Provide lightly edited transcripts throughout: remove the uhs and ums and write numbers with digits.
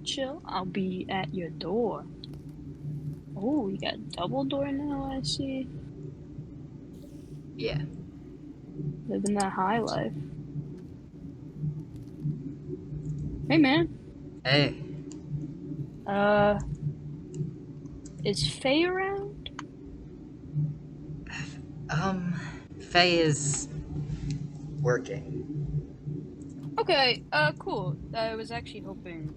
chill. I'll be at your door. Oh, you got a double door now, I see. Yeah. Living that high life. Hey, man. Hey. Is Faye around? Faye is working. Okay, cool. I was actually hoping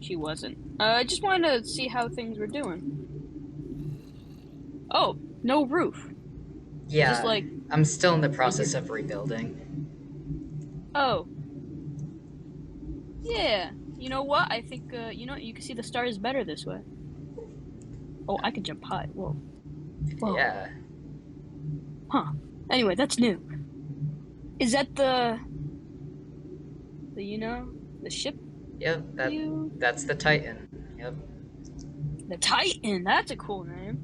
she wasn't. I just wanted to see how things were doing. Oh, no roof. Is this Yeah, like... I'm still in the process of rebuilding. Oh. Yeah. You know what? I think, you can see the stars better this way. Oh, I could jump high. Whoa. Yeah. Huh. Anyway, that's new. Is that the the ship Yep, you... that's the Titan. Yep. The Titan! That's a cool name.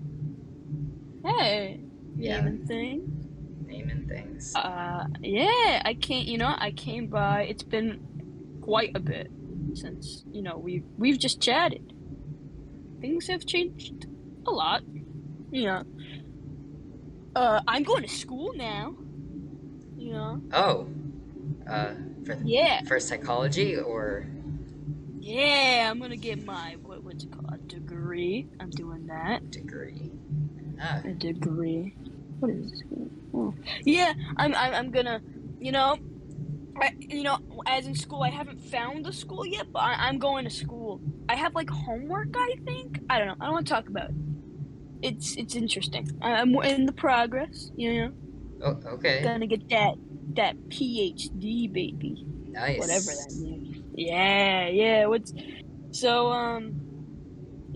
Hey. Yeah. Naming things. Naming things. Yeah, I came by. It's been quite a bit since, we've just chatted. Things have changed a lot, you know. I'm going to school now, Oh. For Yeah. for psychology or Yeah, I'm gonna get my, what's it called? A degree. I'm doing that. degree? Ah. A degree. What is this? Oh. Yeah, I'm gonna, as in school, I haven't found a school yet, but I'm going to school. I have like homework, I think. I don't know. I don't want to talk about it. It's interesting. I'm in the progress, Oh, okay. Gonna get that PhD, baby. Nice. Whatever that means. Yeah. Yeah,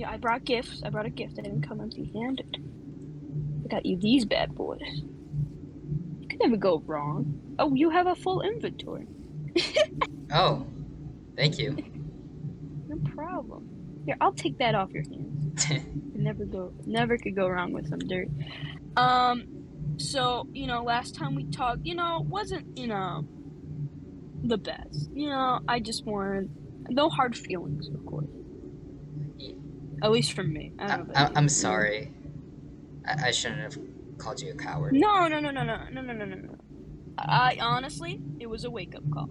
I brought gifts. I brought a gift. I didn't come empty-handed. I got you these bad boys. You can never go wrong. Oh, you have a full inventory. Oh, thank you. No problem. Here, I'll take that off your hands. Never could go wrong with some dirt. So, last time we talked, wasn't, the best. I just wanted no hard feelings, of course. At least from me. I don't know about you. I'm sorry. I shouldn't have called you a coward. No. I honestly, it was a wake-up call.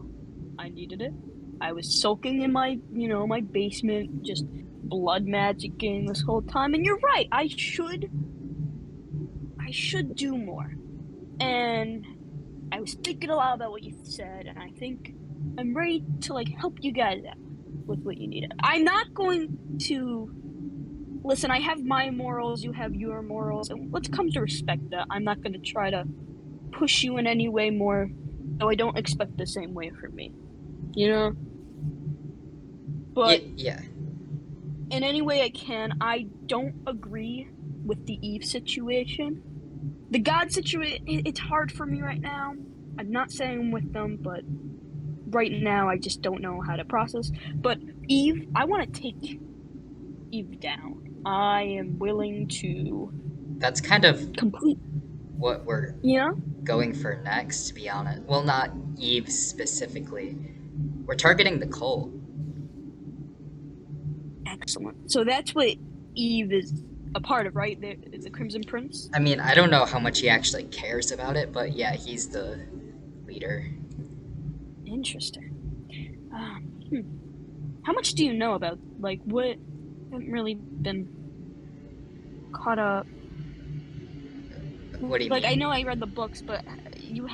I needed it. I was sulking in my, my basement, just blood magicking this whole time. And you're right. I should do more. And I was thinking a lot about what you said, and I think I'm ready to help you guys out with what you need. I'm not going to listen. I have my morals, you have your morals, and let's come to respect that. I'm not going to try to push you in any way more, though I don't expect the same way from me. But yeah. In any way I can, I don't agree with the Eve situation. The God situation, it's hard for me right now. I'm not saying I'm with them, but right now I just don't know how to process. But Eve, I want to take Eve down. I am willing to... That's kind of complete what we're going for next, to be honest. Well, not Eve specifically. We're targeting the cult. Excellent. So that's what Eve is a part of, right? The Crimson Prince? I mean, I don't know how much he actually cares about it, but yeah, he's the leader. Interesting. How much do you know about, what... I haven't really been caught up. What do you mean? I know I read the books, but you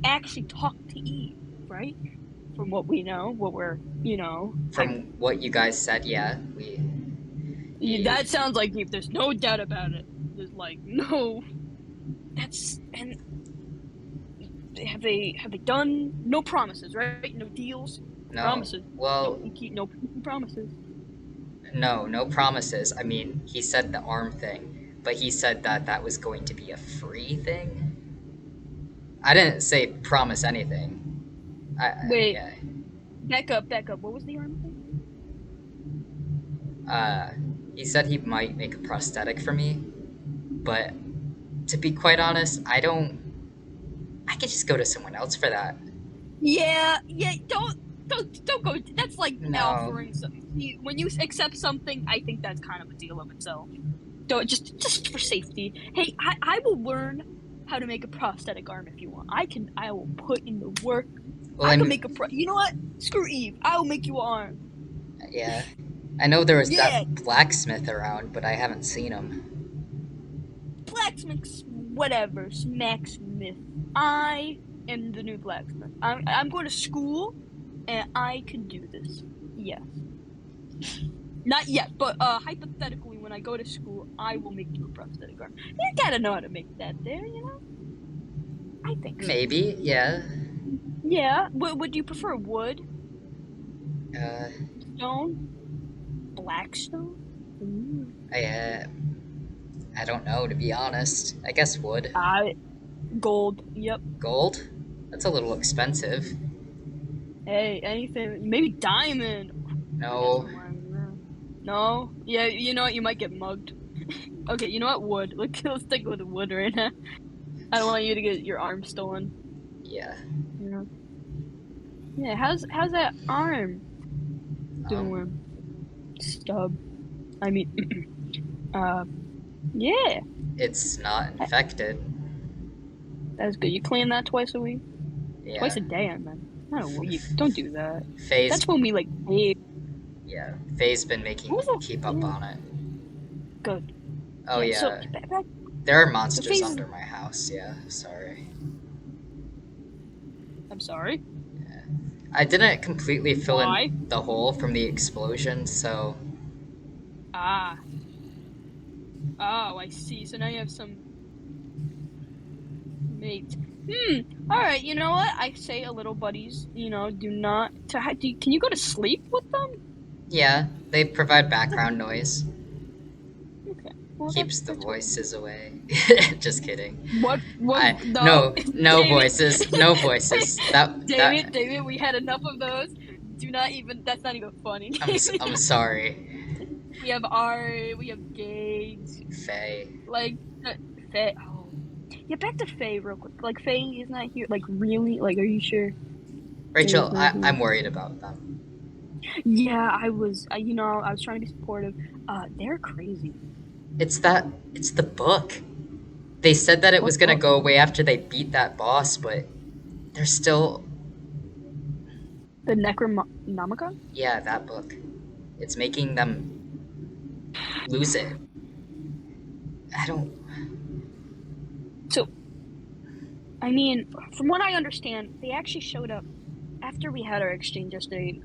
actually talked to Eve, right? From what we know, what we're, From what you guys said, yeah, that sounds like Eve. There's no doubt about it. There's no... That's... And... Have they done... No promises, right? No deals? No. Promises. Well... You keep no promises. No promises. I mean, he said the arm thing, but he said that was going to be a free thing. I didn't say promise anything. Wait. Yeah. Back up. What was the arm thing? He said he might make a prosthetic for me, but to be quite honest, I could just go to someone else for that. Yeah, don't... don't go. That's like No. offering something. When you accept something, I think that's kind of a deal of itself. Don't just for safety. Hey, I will learn how to make a prosthetic arm if you want. I will put in the work. Well, I can make you know what? Screw Eve. I will make you an arm. yeah. I know there was Yeah, that blacksmith around, but I haven't seen him. blacksmith, whatever. Smacksmith. I am the new blacksmith. I'm going to school, and I can do this. Yes. Not yet, but hypothetically, when I go to school, I will make you a prosthetic arm. You gotta know how to make that there, you know? I think so. Maybe, yeah. Yeah. Would you prefer wood, Uh, stone, black stone? Ooh. I don't know, to be honest. I guess wood. Gold. Yep. Gold? That's a little expensive. Hey, anything. Maybe diamond. I guess No. No? Yeah, you know what? You might get mugged. Okay, you know what? Wood. Let's stick with wood right now. I don't want you to get your arm stolen. Yeah. Yeah. Yeah, how's that arm doing? Stub. I mean, yeah, It's not infected. that's good. You clean that twice a week? Yeah. Twice a day, I mean. Not a week. Don't do that. Faye's, That's when we, like, bathe. yeah. Faye's been making me keep up on it. Good. Oh, yeah. So, There are monsters Faye's under my house, yeah. Sorry. I'm sorry. Yeah. I didn't completely fill Why? in the hole from the explosion, so... Ah. Oh, I see. So now you have some mates. Alright, you know what? I say a little buddies, you know, do not... can you go to sleep with them? Yeah, they provide background noise. Okay. Well, Keeps the that's voices away. Just kidding. What? No David, voices. No voices. David, we had enough of those. Do not even. That's not even funny. I'm sorry. We have Gage. Faye. Like Faye. Oh, yeah. Back to Faye real quick. Like Faye is not here. Like really? Like, are you sure? Rachel, I'm worried about them. Yeah, I was. I was trying to be supportive. They're crazy. It's the book. They said that it was gonna go away after they beat that boss, but they're still... The Necronomicon? Yeah, that book. It's making them lose it. I don't... So, I mean, from what I understand, they actually showed up after we had our exchange yesterday.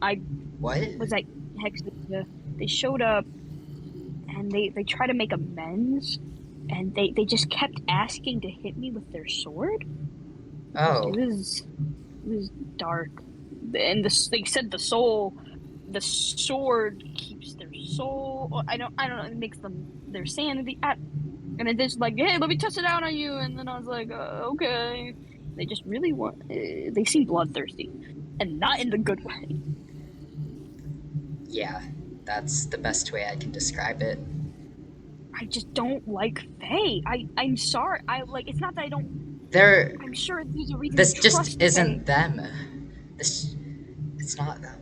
What? Was like Hex? They showed up, and they tried to make amends, and they just kept asking to hit me with their sword. Oh. It was dark, and they said the sword keeps their soul. I don't know. It makes them their sanity. And it just like, hey, let me test it out on you. And then I was like, okay. They just really want. They seem bloodthirsty, and not in the good way. Yeah, that's the best way I can describe it. I just don't like Faye. I'm sorry. It's not that I don't. I'm sure there's a reason. This just isn't them. It's not them.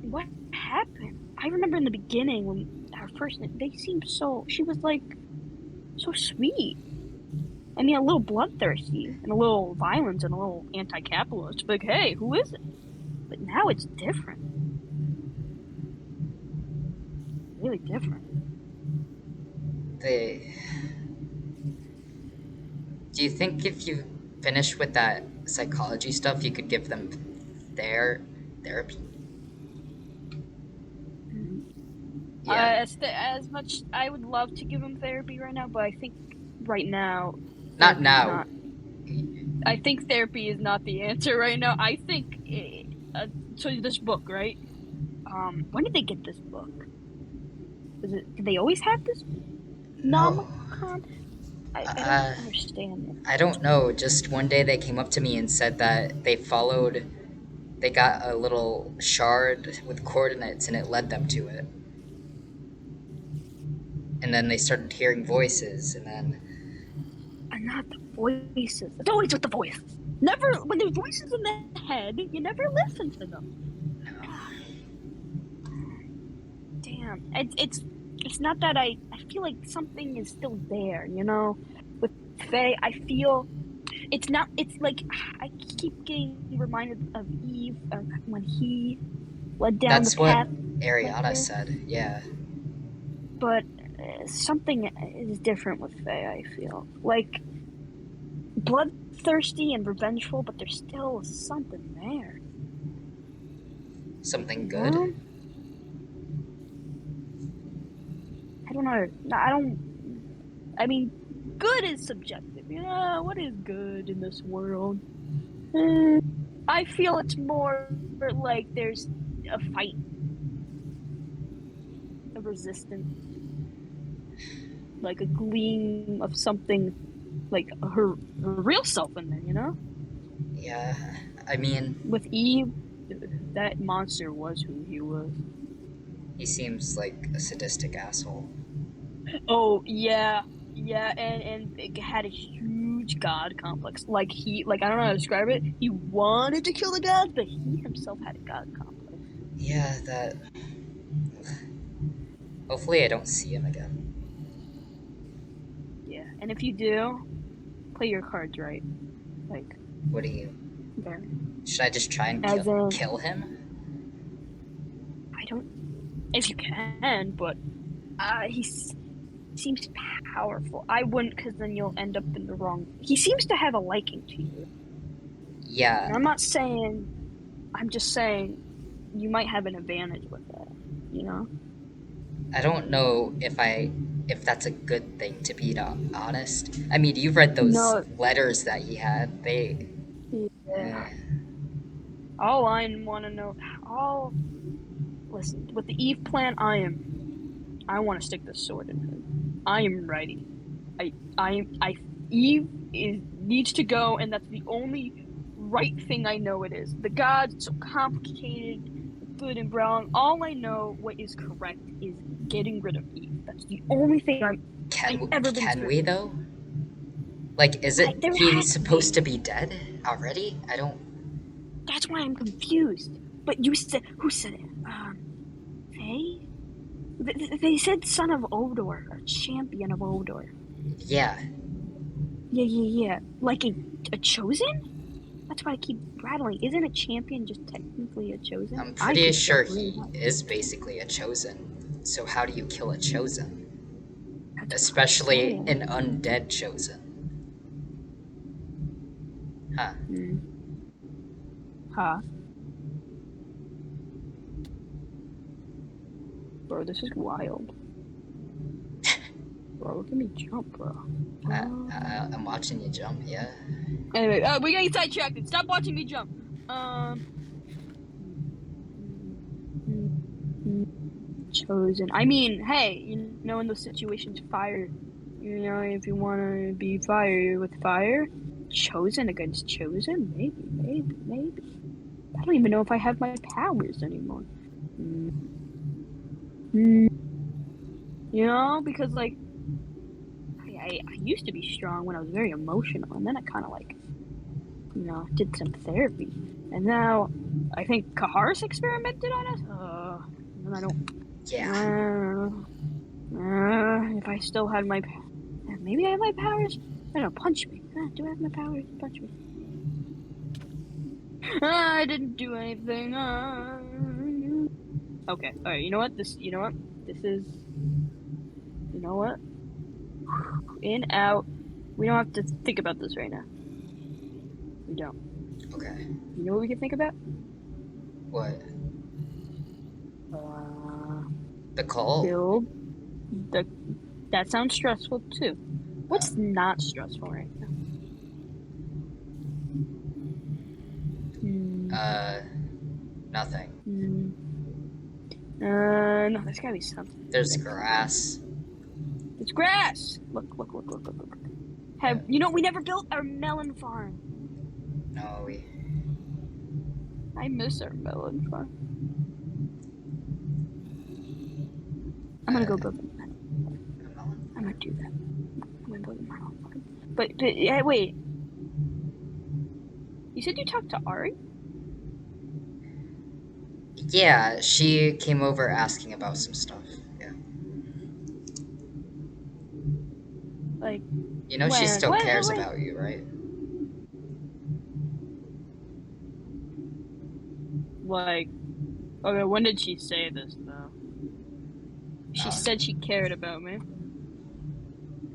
What happened? I remember in the beginning when our first, they seemed so. She was like so sweet. I mean, a little bloodthirsty and a little violent and a little anti-capitalist. Like, hey, who is it? But now it's different. Really different. Do you think if you finish with that psychology stuff, you could give them their therapy? Yeah. As much, I would love to give them therapy right now, but I think right now... Not now. I think therapy is not the answer right now. I think... so this book, right? When did they get this book? Did they always have this? No. I don't understand it. I don't know. Just one day they came up to me and said that they got a little shard with coordinates and it led them to it. And then they started hearing voices, and then... And not the voices. It's always with the voice. Never, when there's voices in the head, you never listen to them. No. Damn. It's not that I feel like something is still there, you know? With Faye, I feel it's not, it's like, I keep getting reminded of Eve when he led down the That's what path like Ariana this. said, yeah. But something is different with Faye, I feel. Like, bloodthirsty and revengeful, but there's still something there. Something You good? know? I don't know. I mean, good is subjective. Yeah, what is good in this world? I feel it's more like there's a fight, a resistance, like a gleam of something, like her real self in there, you know? Yeah, I mean, With Eve, that monster was who he was. he seems like a sadistic asshole. Oh yeah, yeah, and it had a huge god complex. Like I don't know how to describe it. He wanted to kill the gods, but he himself had a god complex. Yeah, that. Hopefully, I don't see him again. Yeah, and if you do, play your cards right. Like What do you. there, Should I just try and as in kill him? I don't, if you can, but he seems powerful. I wouldn't, because then you'll end up in the wrong. He seems to have a liking to you. Yeah, And I'm not saying. I'm just saying you might have an advantage with that. You know. I don't know if that's a good thing, to be honest. I mean, you've read those No. letters that he had. They. Yeah. Eh, All I want to know. All listen with the Eve plan. I want to stick the sword in him. I am ready. I. Eve needs to go, and that's the only right thing I know it is. The gods so complicated, good and brown. All I know what is correct is getting rid of Eve. That's the only thing I've ever been can certain. we though? Like, is it There he's has to supposed be. to be dead already? I don't. That's why I'm confused. But you said who said it? Faye? They said son of Odor, or champion of Odor. Yeah, Yeah. Like a chosen? That's why I keep rattling. Isn't a champion just technically a chosen? I'm I pretty sure disagree. he is basically a chosen. So how do you kill a chosen? That's what I'm Especially saying. an undead chosen. Huh. Hmm. Huh? Bro, this is wild. Bro, look at me jump, bro. I'm watching you jump, yeah. Anyway, we got sidetracked. Stop watching me jump. Um. Chosen. I mean, hey, you know, in those situations, fire. You know, if you want to be fire with fire, chosen against chosen, maybe. I don't even know if I have my powers anymore. Mm. You know, because like I used to be strong when I was very emotional, and then I kind of like, you know, did some therapy, and now I think Kaharis experimented on us. And I don't. Yeah. If I still had my, maybe I have my powers. I don't know. Punch me. Do I have my powers? Punch me. I didn't do anything. Okay. All right. You know what? You know what? This is. You know what? In out. We don't have to think about this right now. We don't. Okay. You know what we can think about? What? Uh, The call? build the. That sounds stressful too. Uh, What's not stressful right now? Hmm. uh, Nothing. Hmm. No, there's gotta be something. There's grass. It's grass. Look. Yeah. You know we never built our melon farm. No, we. I miss our melon farm. I'm gonna go build a melon. I'm gonna do that. I'm gonna build a melon farm. But yeah, wait. You said you talked to Ari? Yeah, she came over asking about some stuff. Yeah. Like, You know she when? still cares When? about you, right? Like, okay, when did she say this, though? She Uh, said she cared about me.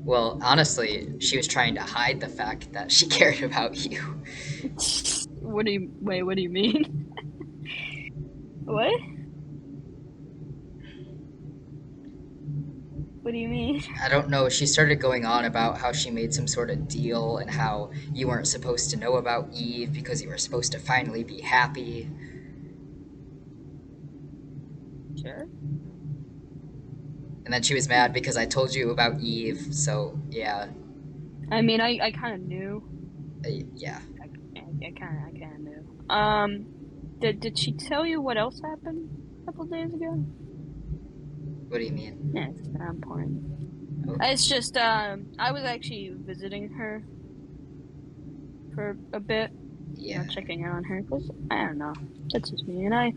well, honestly, she was trying to hide the fact that she cared about you. What do you, wait, what do you mean? What? What do you mean? I don't know, she started going on about how she made some sort of deal and how you weren't supposed to know about Eve because you were supposed to finally be happy. Sure. And then she was mad because I told you about Eve, so yeah. I mean, I kind of knew. Yeah. I kind of knew. Did she tell you what else happened a couple days ago? What do you mean? Yeah, it's not important. Okay. It's just, I was actually visiting her for a bit, Yeah. checking in on her, because, I don't know, that's just me, and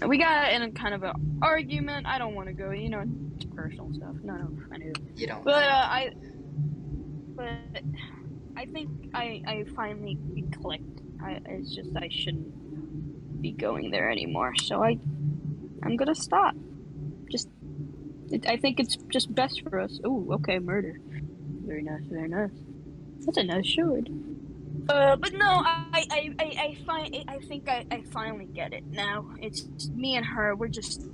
we got in a kind of an argument. I don't want to go, it's personal stuff. No, I knew. You don't But, know. but I think I finally clicked. It's just I shouldn't be going there anymore, so I'm gonna stop. I think it's just best for us. Oh, okay, murder. Very nice, very nice. That's a nice sword. But no, I think I finally get it now. It's me and her. We're just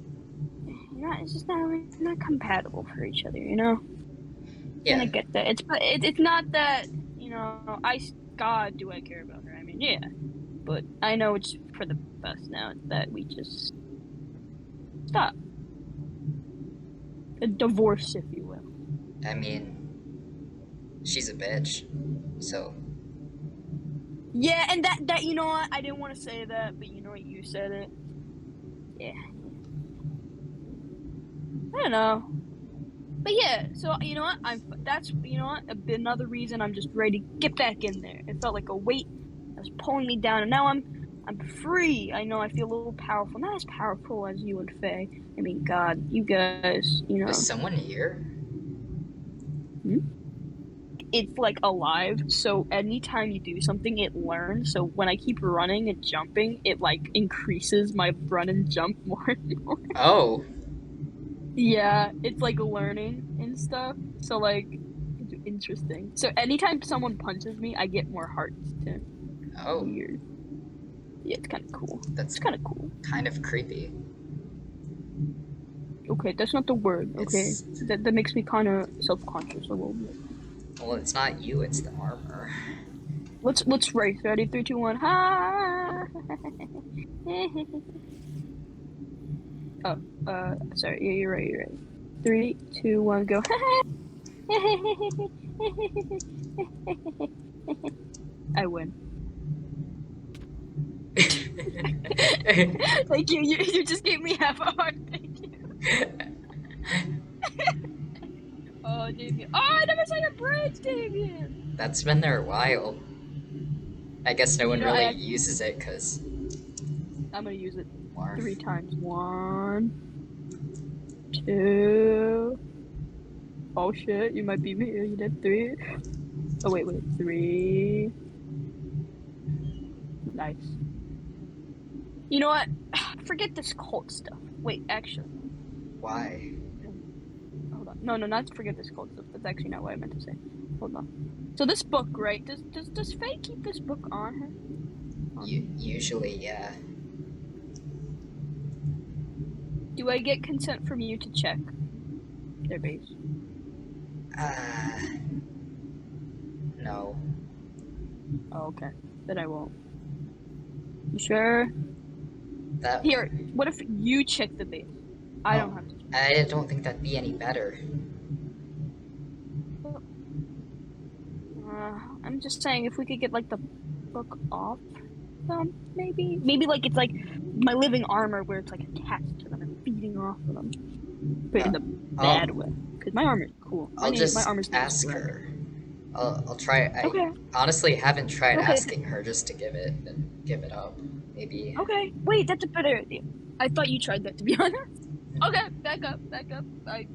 it's just not we're not compatible for each other. And I Yeah. get that. It's not that God, do I care about her? I mean, yeah, but I know it's for the best now that we just stop. A divorce, if you will. I mean, she's a bitch. So, Yeah, and that you know what? I didn't want to say that, but you know what? You said it. Yeah. I don't know. But yeah, so you know what? That's another reason I'm just ready to get back in there. It felt like a weight that was pulling me down, and now I'm free. I know I feel a little powerful, not as powerful as you and Faye. I mean, God, you guys, is someone here? it's like alive. So anytime you do something, it learns. So when I keep running and jumping, it like increases my run and jump more and more. Oh. Yeah, it's like learning and stuff. So like, it's interesting. So anytime someone punches me, I get more hearts too. Oh. Weird. Yeah, it's kind of cool. That's It's kind of cool. kind of creepy. Okay, that's not the word. Okay, It's. that makes me kind of self-conscious a little bit. Well, it's not you, it's the armor. Let's race. Ready? 3, 2, 1. Ha! Oh, sorry. Yeah, you're right. You're right. 3, 2, 1, go. I win. Thank you. You just gave me half a heart. Thank you. Oh, Damien. Oh, I never saw your braids, Damien. That's been there a while. I guess no one really I uses it because. I'm gonna use it Marth. 3 times. 1, 2. Oh shit! You might be me. You did 3. Oh wait, 3. Nice. You know what? Forget this cult stuff. Wait, actually. Why? Hold on. No, not forget this cult stuff. That's actually not what I meant to say. Hold on. So this book, right? Does Faye keep this book on her? Usually, yeah. Do I get consent from you to check their base? No. Oh, okay. Then I won't. You sure? That. Here, what if you check the base? I don't have to check. I don't think that'd be any better. I'm just saying if we could get like the book off them, maybe like it's like my living armor where it's like attached to them and feeding off of them, but in the bad way. Because my armor is cool. I'll just My armor's name is ask Greg. her. I'll try. I Okay. honestly haven't tried Okay. asking her just to give it up. Maybe. Okay. Wait, that's a better idea. I thought you tried that, to be honest. Okay, back up, back up. I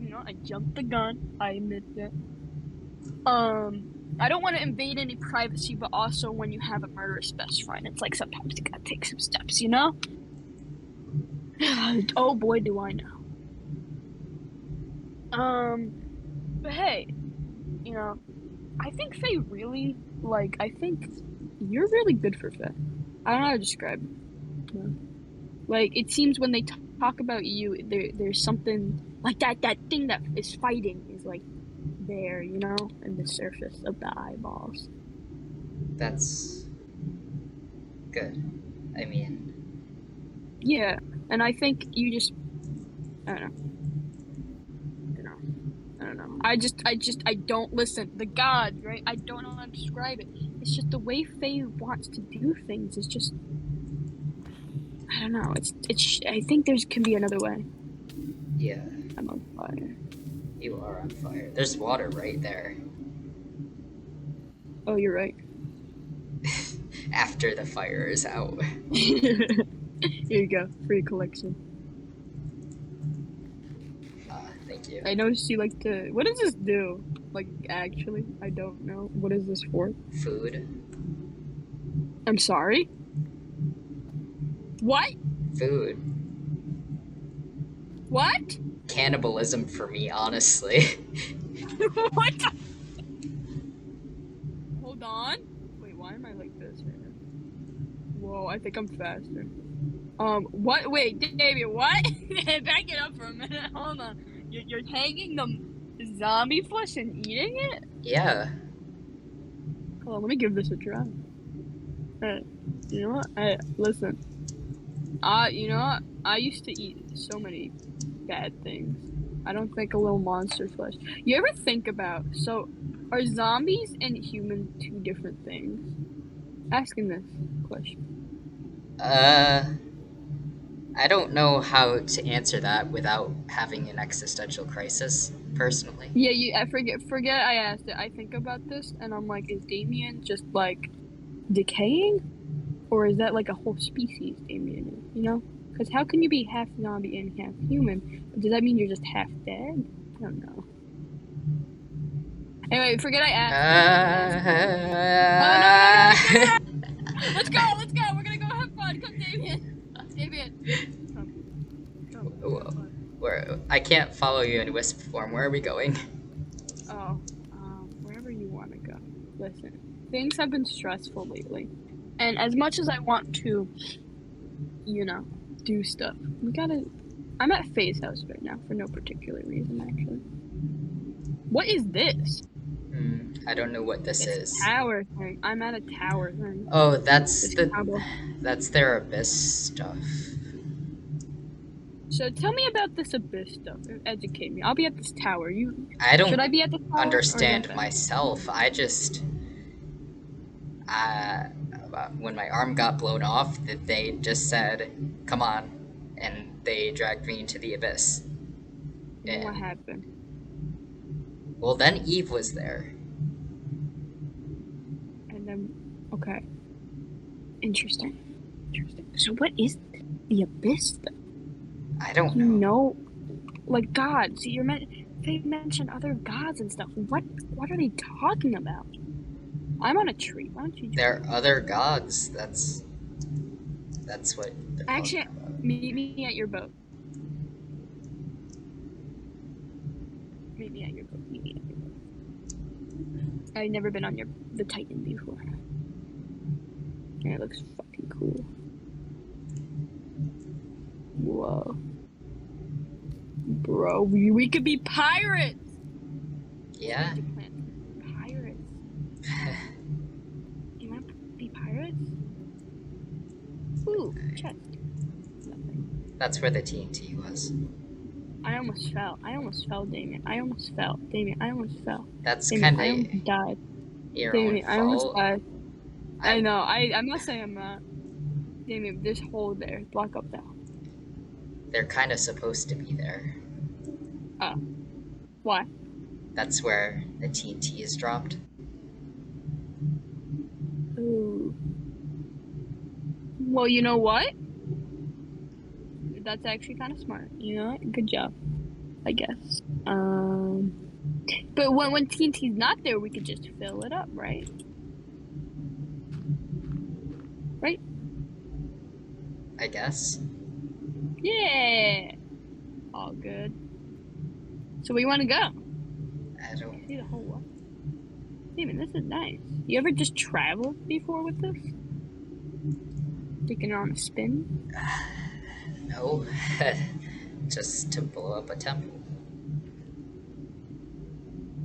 jumped the gun. I admit that. I don't want to invade any privacy, but also when you have a murderous best friend, it's like sometimes you gotta take some steps, you know? Oh boy, do I know. But hey, you know, I think Faye really, like, I think you're really good for Faye. I don't know how to describe it. You know? Like, it seems when they talk about you, there's something like that thing that is fighting is like there, you know, in the surface of the eyeballs. That's good. I mean, Yeah, and I think you just, I don't know, you know, I don't know. I don't listen. The gods, right? I don't know how to describe it. It's just the way Faye wants to do things is just, I don't know. I think there's can be another way. yeah, I'm on fire. you are on fire. There's water right there. Oh, you're right. After the fire is out. Here you go, free collection. Thank you. I noticed you like to. What does this do? Like, actually, I don't know. What is this for? Food. I'm sorry. What? Food. What? Cannibalism for me, honestly. What? Hold on. Wait, why am I like this right now? Whoa, I think I'm faster. What? Wait, Damien, what? Back it up for a minute. Hold on. You're hanging the zombie flesh and eating it? Yeah. Hold on, let me give this a try. You know what? Listen. You know what? I used to eat so many bad things. I don't think a little monster flesh. You ever think about, so are zombies and humans two different things? Asking this question. I don't know how to answer that without having an existential crisis, personally. Yeah, I forget I asked it. I think about this and I'm like, is Damien just like decaying? Or is that like a whole species Damien is, you know? Because how can you be half zombie and half human? Does that mean you're just half dead? I don't know. Anyway, forget I asked it. Oh, no, let's go, we're gonna go have fun. Come, Damien. Damien, come, we're gonna have fun. Where I can't follow you in wisp form. Where are we going? Oh, wherever you want to go. Listen, things have been stressful lately. And as much as I want to, you know, do stuff, I'm at Faye's house right now for no particular reason, actually. What is this? I don't know what this It's is. a tower thing. I'm at a tower thing. Oh, that's their abyss stuff. So tell me about this abyss stuff. Educate me. I'll be at this tower. I Should I don't be at the tower or is that understand bad? myself. Uh, when my arm got blown off, that they just said, "Come on," and they dragged me into the abyss. And then what And happened? well, then Eve was there. And then, okay. Interesting. So what is the abyss thing? I don't You know. know, like gods. They mention other gods and stuff. What are they talking about? I'm on a tree. Why don't you join There are me? other gods. That's what they're talking Actually, about. meet me at your boat. Meet me at your boat. Meet me at your boat. I've never been on the Titan before. And it looks fucking cool. Whoa. Bro, we could be pirates! Yeah. Change of plans. Pirates. You wanna be pirates? Ooh, chest. Nothing. That's where the TNT was. I almost fell, Damien. I almost fell. Damien, I almost fell. That's Damien, kind I almost of died. your own Damien, I almost fault. died. I I know, I'm not saying I'm not. Damien, there's a hole there. Block up that hole. They're kind of supposed to be there. Oh. Why? That's where the TNT is dropped. Well, you know what? That's actually kind of smart. You know what? Good job, I guess. But when TNT's not there, we could just fill it up, right? Right? I guess. Yeah. All good. So we want to go. I don't. See the whole world. Damon, this is nice. You ever just traveled before with this? Taking it on a spin? No. Just to blow up a temple.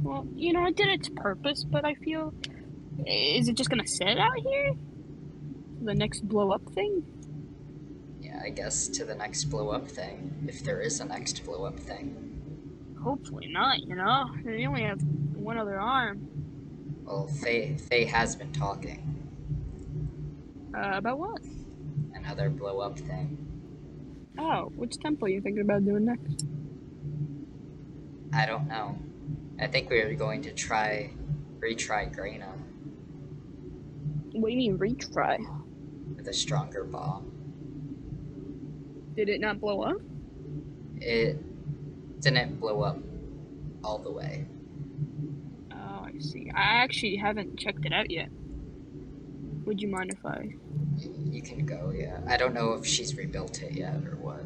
Well, you know, it did its purpose, but I feel... Is it just gonna sit out here? The next blow up thing? Yeah, I guess to the next blow up thing. If there is a next blow up thing. Hopefully not, you know? They only have one other arm. Well, Faye has been talking. About what? Another blow up thing. Oh, which temple are you thinking about doing next? I don't know. I think we are going to retry Grena What do you mean retry? with a stronger bomb. Did it not blow up? It didn't blow up all the way. Oh, I see. I actually haven't checked it out yet. Would you mind if I... You can go, yeah. I don't know if she's rebuilt it yet or what.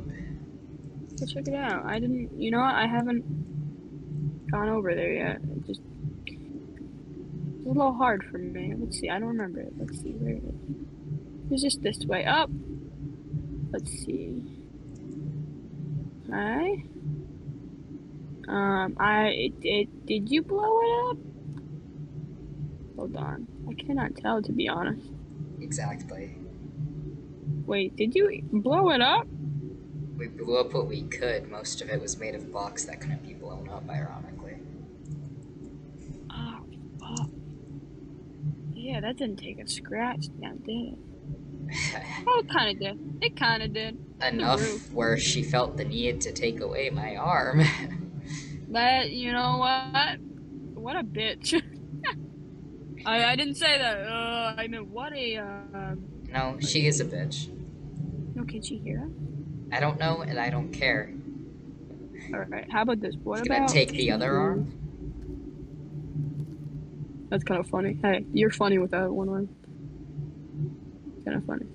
Let's check it out. I didn't... You know what? I haven't gone over there yet. It just... It's a little hard for me. Let's see. I don't remember it. Let's see. Where it is. It's just this way. Up! Let's see. Hi. Did you blow it up? Hold on. I cannot tell, to be honest. Exactly. Wait, did you blow it up? We blew up what we could. Most of it was made of blocks that couldn't be blown up, ironically. Oh, fuck. Yeah, that didn't take a scratch down, did it? Oh, it kind of did. It kind of did. Enough where she felt the need to take away my arm. But, you know what? What a bitch. I didn't say that. I meant what a, No, she is a bitch. No, can she hear us? I don't know, and I don't care. Alright, how about this? What She's about... gonna take the other arm? That's kind of funny. Hey, you're funny with that one arm. Kind of funny.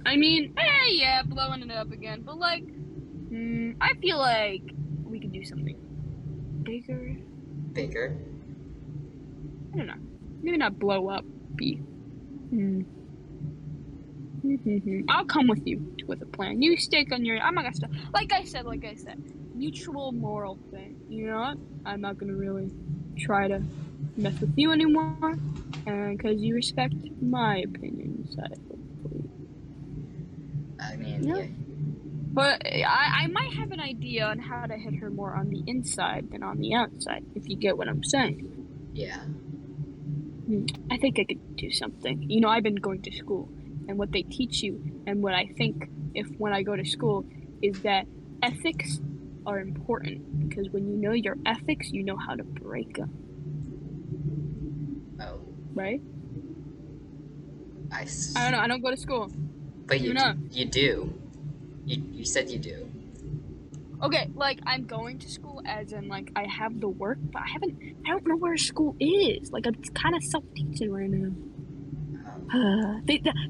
I mean, hey, yeah, blowing it up again. But, like, I feel like we could do something bigger. Bigger? I don't know. Maybe not blow up. I'll come with you with a plan. You stick on your... I'm not gonna stop. Like I said, mutual moral thing. You know what? I'm not gonna really try to mess with you anymore. And because you respect my opinions, I mean, yeah. But I might have an idea on how to hit her more on the inside than on the outside, if you get what I'm saying. Yeah. I think I could do something. You know, I've been going to school, and what they teach you, and what I think when I go to school, is that ethics are important, because when you know your ethics, you know how to break them. Oh. Right? I don't know. I don't go to school. But you do. You said you do. Okay, like, I'm going to school as in, like, I have the work, but I don't know where school is. Like, I'm kind of self-teaching right now.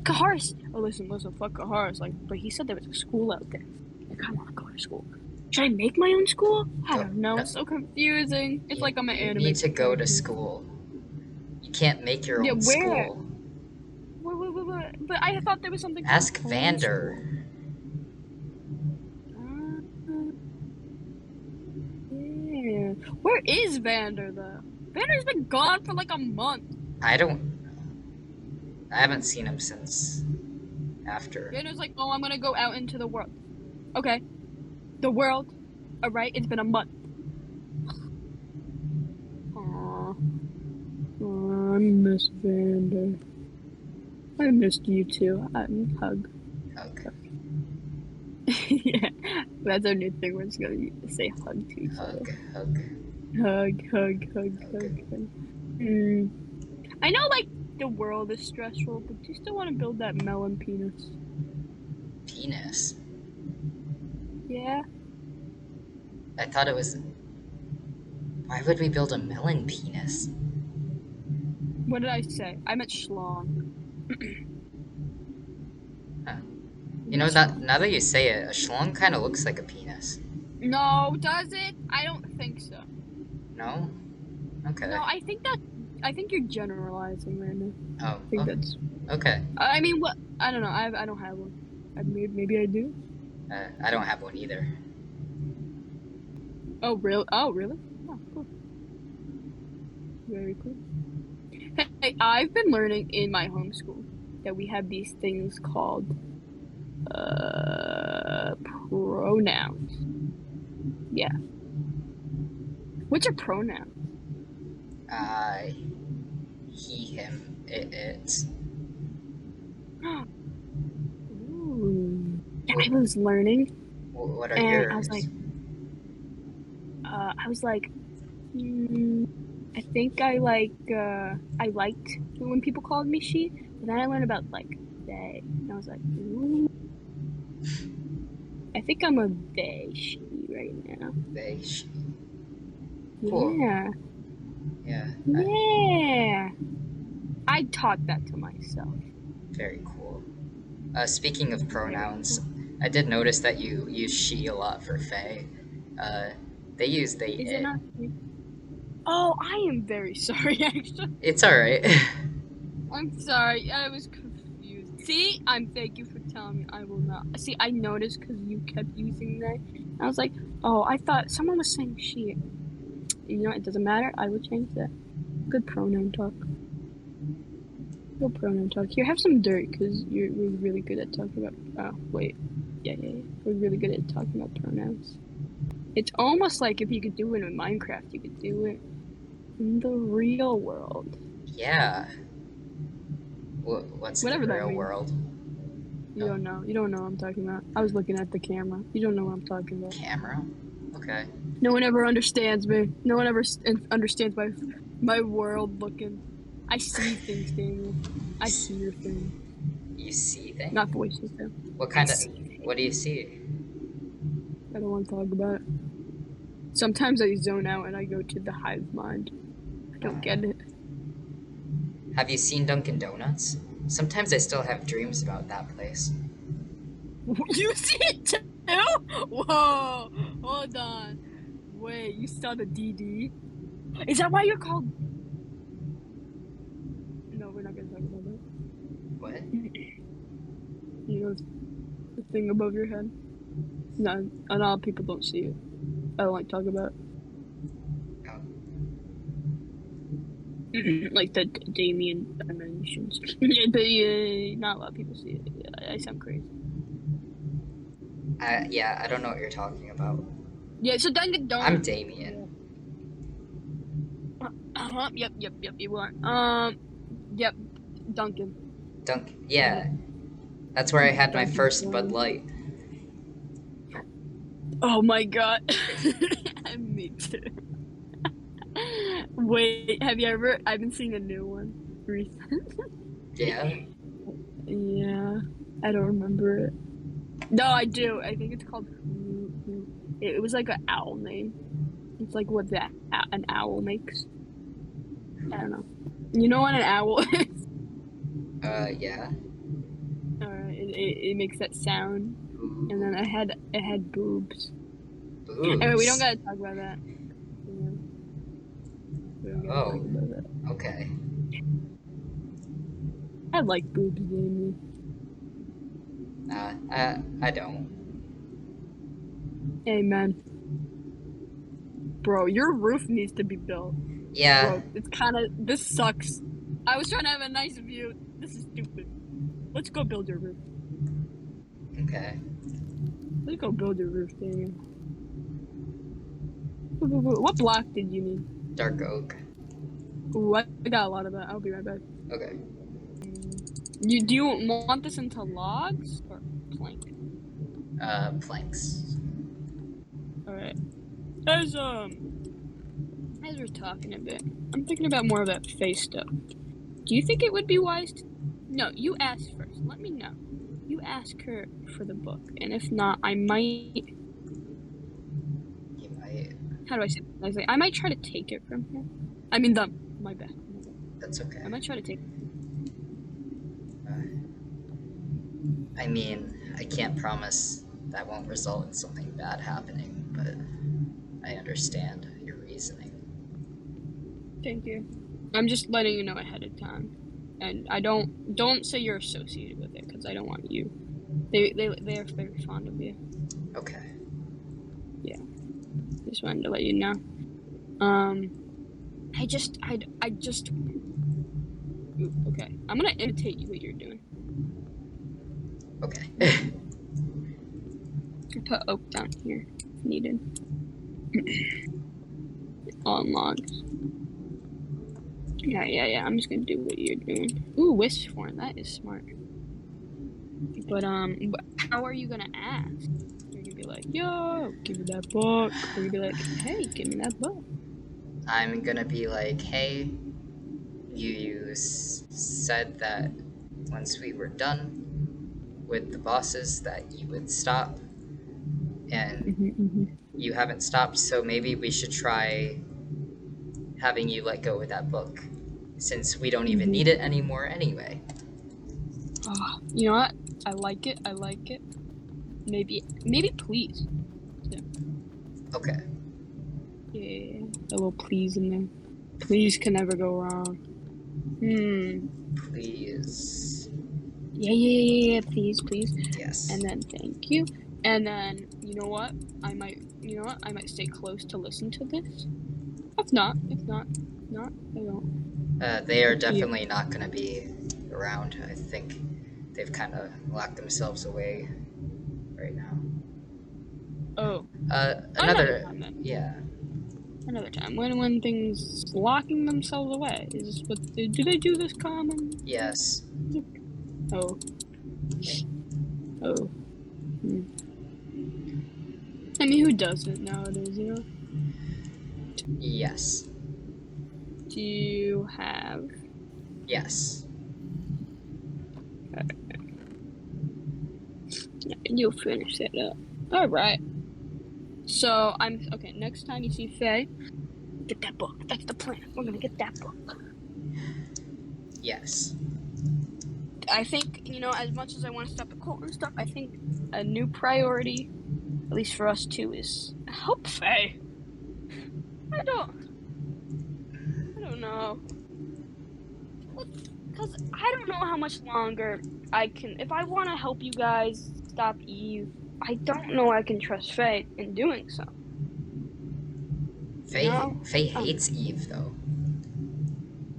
Kaharis, listen, fuck Kaharis, like, but he said there was a school out there. Like, I want to go to school. Should I make my own school? I don't know, it's so confusing. It's like I'm an anime. You need to go to school. You can't make your own school. Wait, but I thought there was something called Ask Vander. Yeah. Where is Vander, though? Vander's been gone for like a month. I haven't seen him since after. Vander's like, oh, I'm gonna go out into the world. Okay. The world. Alright, it's been a month. Aww. I miss Vander. I missed you too. Hug. Hug. Yeah, that's our new thing. We're just gonna say hug to each other. Hug. Hug. I know, like, the world is stressful, but do you still want to build that melon penis? Penis? Yeah. I thought it was... Why would we build a melon penis? What did I say? I meant schlong. Huh. I You meant know, that schlong. now that you say it, a schlong kind of looks like a penis. No, does it? I don't think so. No? Okay. No, I think you're generalizing right now. Oh, I think that's. okay. I mean, what? I don't know. I don't have one. Maybe I do. I don't have one either. Oh, really? Oh, really? Oh, cool. Very cool. Hey, I've been learning in my homeschool that we have these things called pronouns. Yeah. What's a pronoun? I, he, him, it. Ooh. Yeah, I What, was learning, what are and yours? I was like, I think I liked when people called me she, but then I learned about like they, and I was like, ooh, I think I'm a they she right now. They, she. Cool. Yeah, Yeah. yeah. I taught that to myself. Very cool. Speaking of Very pronouns, cool. I did notice that you use she a lot for Faye. Uh, they use they, Is it it. not? Oh, I am very sorry. Actually, It's alright. I'm sorry. I was confused. See, thank you for telling me. I will not. See, I noticed because you kept using that. I was like, oh, I thought someone was saying she. You know, it doesn't matter. I will change that. Good pronoun talk. Good pronoun talk. Here, have some dirt because we're really good at talking about. Oh, wait. Yeah. We're really good at talking about pronouns. It's almost like if you could do it in Minecraft, you could do it in the real world. Yeah. What's the Whatever that real means. world? You No. don't know. You don't know what I'm talking about. I was looking at the camera. You don't know what I'm talking about. Camera? Okay. No one ever understands me. No one ever understands my world looking. I see things, Damien. I hear things. You see things? Not voices, though. What I kind of... see things. What do you see? I don't want to talk about it. Sometimes I zone out and I go to the hive mind. I don't get it. Have you seen Dunkin' Donuts? Sometimes I still have dreams about that place. You see it too? Whoa! Hold on. Wait, you saw the DD? Is that why you're called? No, we're not gonna talk about that. What? You know the thing above your head? No, a lot of people don't see it. I don't like talking about Oh. it. Like the Damien dimensions. But not a lot of people see it. I sound crazy. Yeah, I don't know what you're talking about. Yeah, so Dunkin' I'm Donuts. Damien. Yep, you are. Yep, Dunkin'. Yeah, that's where I had my Dunkin' first Bud Donuts. Light. Oh my god. Me too. Wait, have you ever? I've been seeing a new one recently. Yeah? Yeah, I don't remember it. No, I do. I think it's called. It was like an owl name. It's like what an owl makes. I don't know. You know what an owl is? Yeah. It makes that sound, and then it had boobs. Anyway, we don't Boobs. gotta talk about that. Yeah, we don't gotta talk Oh, about that. okay. I like boobs, Jamie. I don't. Amen. Bro, your roof needs to be built. Yeah, Bro, this sucks. I was trying to have a nice view. This is stupid. Let's go build your roof. okay. Let's go build your roof, Damien. What block did you need? Dark oak. Ooh, I got a lot of that. I'll be right back. Okay. Do you want this into logs or plank? Planks. Alright. As we're talking a bit, I'm thinking about more of that face stuff. Do you think it would be wise to... No, you ask first. Let me know. You ask her for the book, and if not, I might... You might. How do I say it nicely? I might try to take it from her. I mean, my bad. That's okay. I might try to take it. I mean, I can't promise that won't result in something bad happening, but I understand your reasoning. Thank you. I'm just letting you know ahead of time. And I don't say you're associated with it, because I don't want you. They're very fond of you. Okay. Yeah. Just wanted to let you know. I just Ooh, okay. I'm gonna imitate what you're doing. Okay. I'll put oak down here if needed. On logs. Yeah. I'm just gonna do what you're doing. Ooh, wish form. That is smart. But how are you gonna ask? You're gonna be like, "Yo, give me that book," or you're gonna be like, "Hey, give me that book." I'm gonna be like, hey, you said that once we were done with the bosses that you would stop, and you haven't stopped, so maybe we should try having you let go of that book, since we don't even need it anymore anyway. Oh, you know what? I like it. Maybe please. Yeah. Okay. Yeah, a little please in there. Please can never go wrong. Please. Yeah. Please. Yes. And then thank you. And then you know what? I might stay close to listen to this. If not, I won't. They are Up to you. definitely not gonna be around. I think they've kind of locked themselves away right now. Oh, another Another, time then. yeah. Another time. When things locking themselves away. Is this what do they do this common? Yes. Oh. I mean, who doesn't nowadays, you know? Yes. Do you have... Yes. You'll finish it up. Alright. So, okay, next time you see Faye, get that book. That's the plan. We're gonna get that book. Yes. I think, you know, as much as I want to stop the cult and stuff, I think a new priority, at least for us two, is help Faye. I don't know. Because I don't know how much longer I can... If I want to help you guys stop Eve, I don't know I can trust Faye in doing so. You know? Faye hates Eve, though.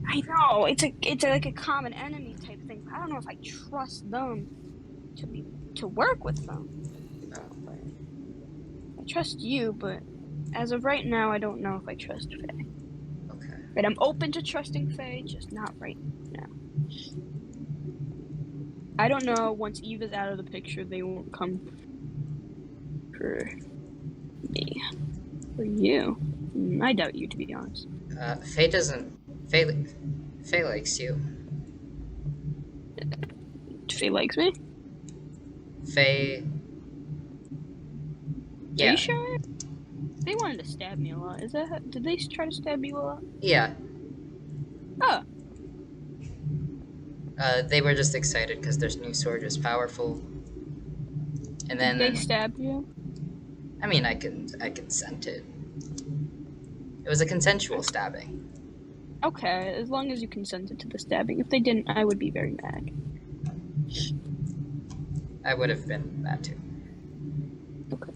I know. It's like a common enemy type thing. But I don't know if I trust them to work with them. But I trust you, but as of right now, I don't know if I trust Faye. Okay. But I'm open to trusting Faye, just not right now. I don't know, once Eve is out of the picture, they won't come for me. For you. I doubt you, to be honest. Faye doesn't. Faye likes you. Faye likes me? Faye. Are you Yeah. sure? They wanted to stab me a lot. Did they try to stab you a lot? Yeah. Oh. They were just excited because their new sword was powerful. And Did they then, stab you? I mean, I consented. It was a consensual stabbing. Okay, as long as you consented to the stabbing. If they didn't, I would be very mad. I would have been mad too. Okay.